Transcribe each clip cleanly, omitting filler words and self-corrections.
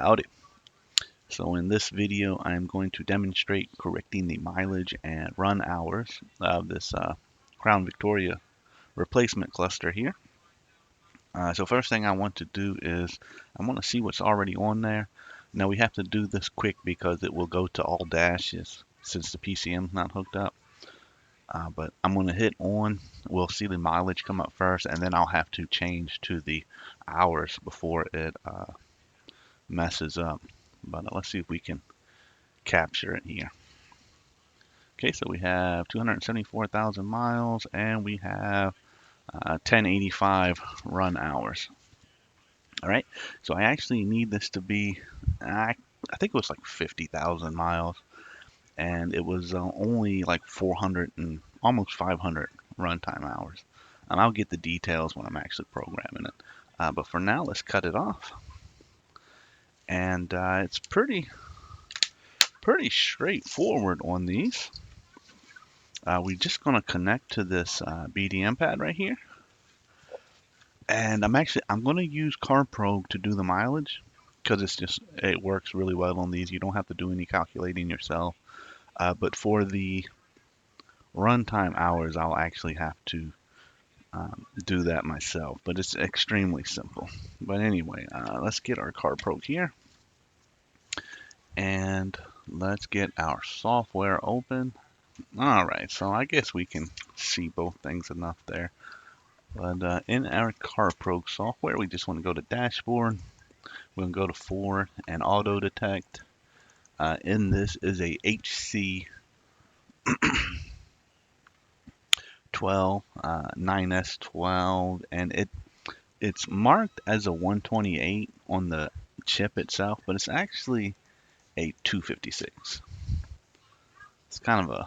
Howdy. So in this video, I am going to demonstrate correcting the mileage and run hours of this Crown Victoria replacement cluster here. So first thing I want to do is I want to see what's already on there. Now we have to do this quick because it will go to all dashes since the PCM is not hooked up. But I'm going to hit on. We'll see the mileage come up first, and then I'll have to change to the hours before it messes up. But let's see if we can capture it here. Okay, so we have 274,000 miles and we have 1085 run hours. All right, so I actually need this to be, I think it was like 50,000 miles, and it was only like 400 and almost 500 runtime hours. And I'll get the details when I'm actually programming it. But for now, let's cut it off. And it's pretty straightforward on these. We're just going to connect to this BDM pad right here. And I'm going to use carprog to do the mileage because it works really well on these. You don't have to do any calculating yourself. But for the runtime hours, I'll actually have to do that myself. But it's extremely simple. But anyway, let's get our carprog here. And let's get our software open. All right, so I guess we can see both things enough there. But in our carprog software, we just want to go to dashboard. We're going to go to forward and auto detect. In this is a HC 12, 9S12, and it's marked as a 128 on the chip itself, but it's actually a 256. It's kind of a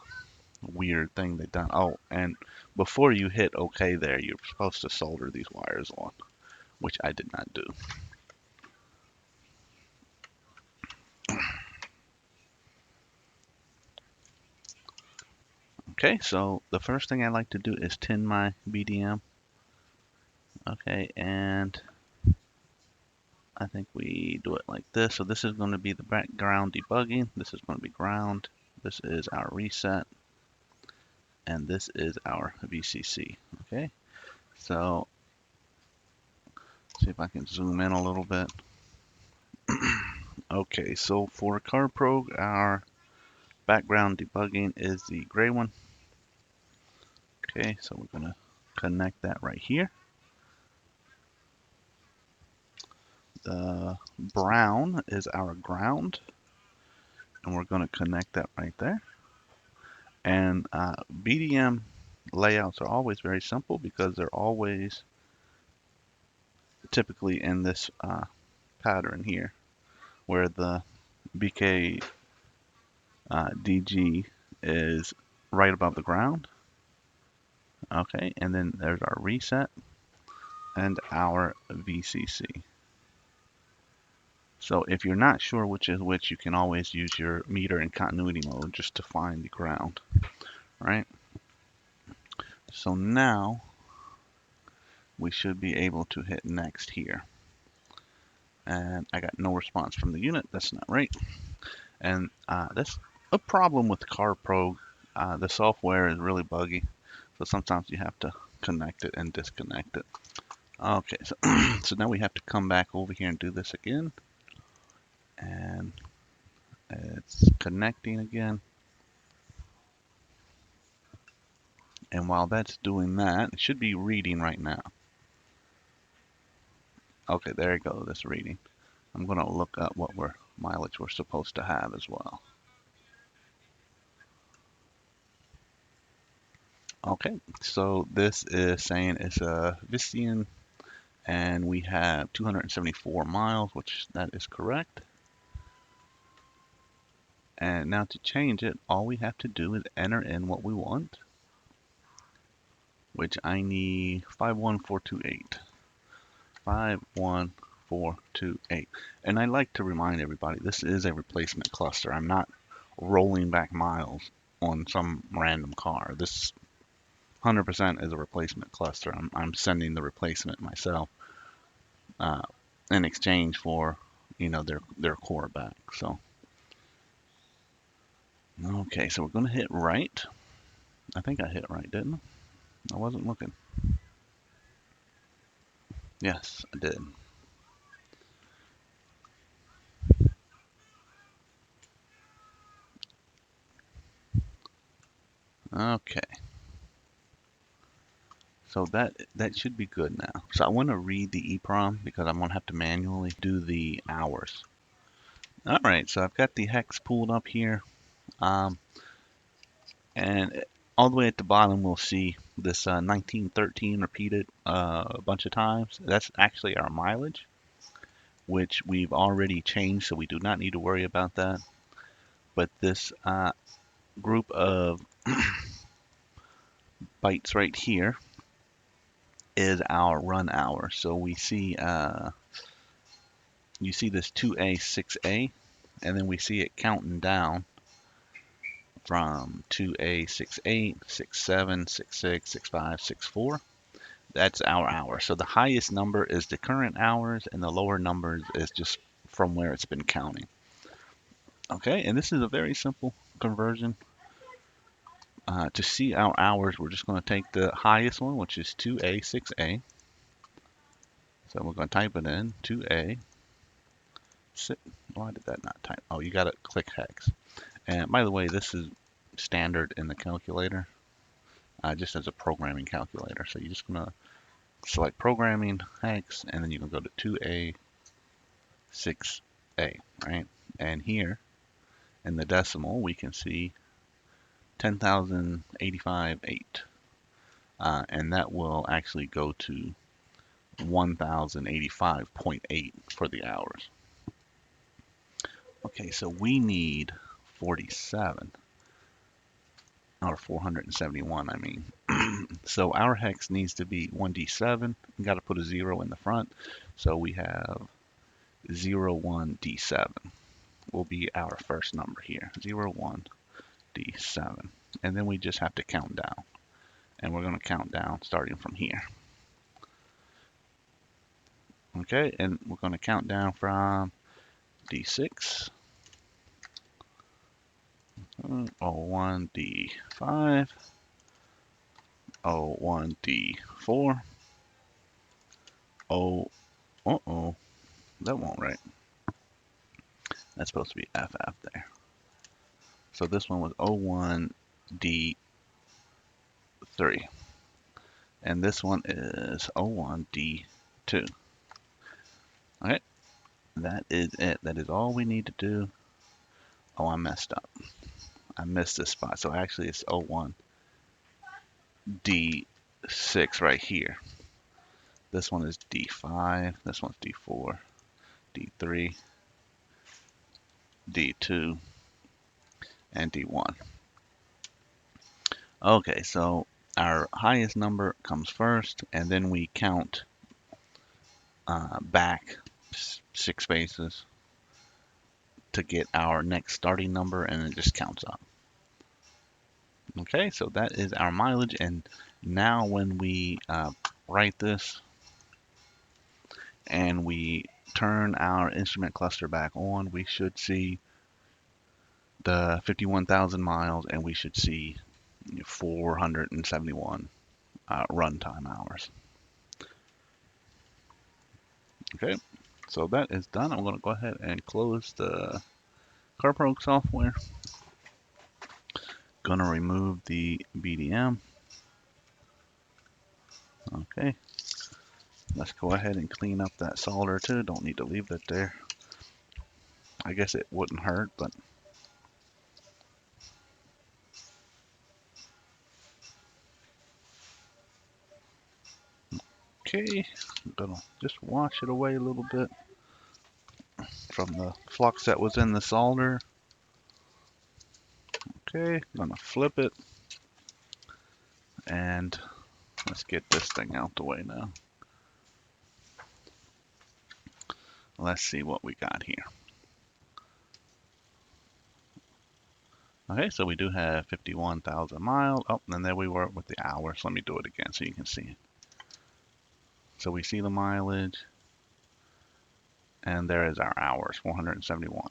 weird thing they've done. Oh, and before you hit OK there, you're supposed to solder these wires on, which I did not do. Okay, so the first thing I like to do is tin my BDM. Okay, and I think we do it like this. So this is going to be the background debugging. This is going to be ground. This is our reset. And this is our VCC. Okay, so see if I can zoom in a little bit. Okay, so for carprog, our background debugging is the gray one. Okay, so we're going to connect that right here. The brown is our ground, and we're going to connect that right there. And BDM layouts are always very simple because they're always typically in this pattern here, where the BK DG is right above the ground. Okay, and then there's our reset and our VCC. So if you're not sure which is which, you can always use your meter in continuity mode just to find the ground, right? So now we should be able to hit next here. And I got no response from the unit. That's not right. And that's a problem with carprog. The software is really buggy, so sometimes you have to connect it and disconnect it. Okay, so, so now we have to come back over here and do this again. And it's connecting again. And while that's doing that, it should be reading right now. Okay, there you go, that's reading. I'm going to look up what mileage we're supposed to have as well. Okay, so this is saying it's a Vistian, and we have 274 miles, which that is correct. And now to change it, all we have to do is enter in what we want, which I need 51428. 51428. And I like to remind everybody, this is a replacement cluster. I'm not rolling back miles on some random car. This 100% is a replacement cluster. I'm sending the replacement myself in exchange for their core back. So okay, so we're gonna hit right. I think I hit right, didn't I? I wasn't looking. Yes, I did. Okay, so that should be good now. So I want to read the EEPROM because I'm gonna have to manually do the hours. All right, so I've got the hex pulled up here, um, and all the way at the bottom we'll see this 1913 repeated a bunch of times. That's actually our mileage, which we've already changed, so we do not need to worry about that. But this group of bytes right here is our run hour. So we see you see this 2A, 6A, and then we see it counting down from 2A, 68, 67, 66, 65, 64. That's our hour. So the highest number is the current hours, and the lower numbers is just from where it's been counting. Okay, and this is a very simple conversion. To see our hours, we're just going to take the highest one, which is 2A, 6A. So we're going to type it in, 2A, 6. Why did that not type? Oh, you got to click hex. And by the way, this is standard in the calculator, just as a programming calculator. So you're just going to select programming, hex, and then you can go to 2A, 6A, right? And here in the decimal, we can see 10,085.8. And that will actually go to 1085.8 for the hours. Okay, so we need 47, or 471, I mean. So our hex needs to be 1D7. We got to put a 0 in the front. So we have 01D7 will be our first number here, 01D7. And then we just have to count down. And we're going to count down starting from here. Okay, and we're going to count down from D6, 01D5, 01D4, uh-oh, that won't right. That's supposed to be FF there. So this one was 01D3. And this one is 01D2. Okay, that is it. That is all we need to do. Oh, I messed up. I missed this spot. So actually it's 01D6 right here. This one is D5. This one's D4, D3, D2, and D1. Okay, so our highest number comes first, and then we count back 6 spaces to get our next starting number, and it just counts up. Okay, so that is our mileage, and now when we write this and we turn our instrument cluster back on, we should see the 51,000 miles, and we should see 471 runtime hours. Okay, so that is done. I'm going to go ahead and close the carprog software. Going to remove the BDM. Okay, let's go ahead and clean up that solder too. Don't need to leave that there. I guess it wouldn't hurt, but okay, I'm gonna just wash it away a little bit from the flux that was in the solder. Okay, I'm gonna flip it, and let's get this thing out the way now. Let's see what we got here. Okay, so we do have 51,000 miles. Oh, and there we were with the hours. Let me do it again so you can see it. So we see the mileage. And there is our hours, 471.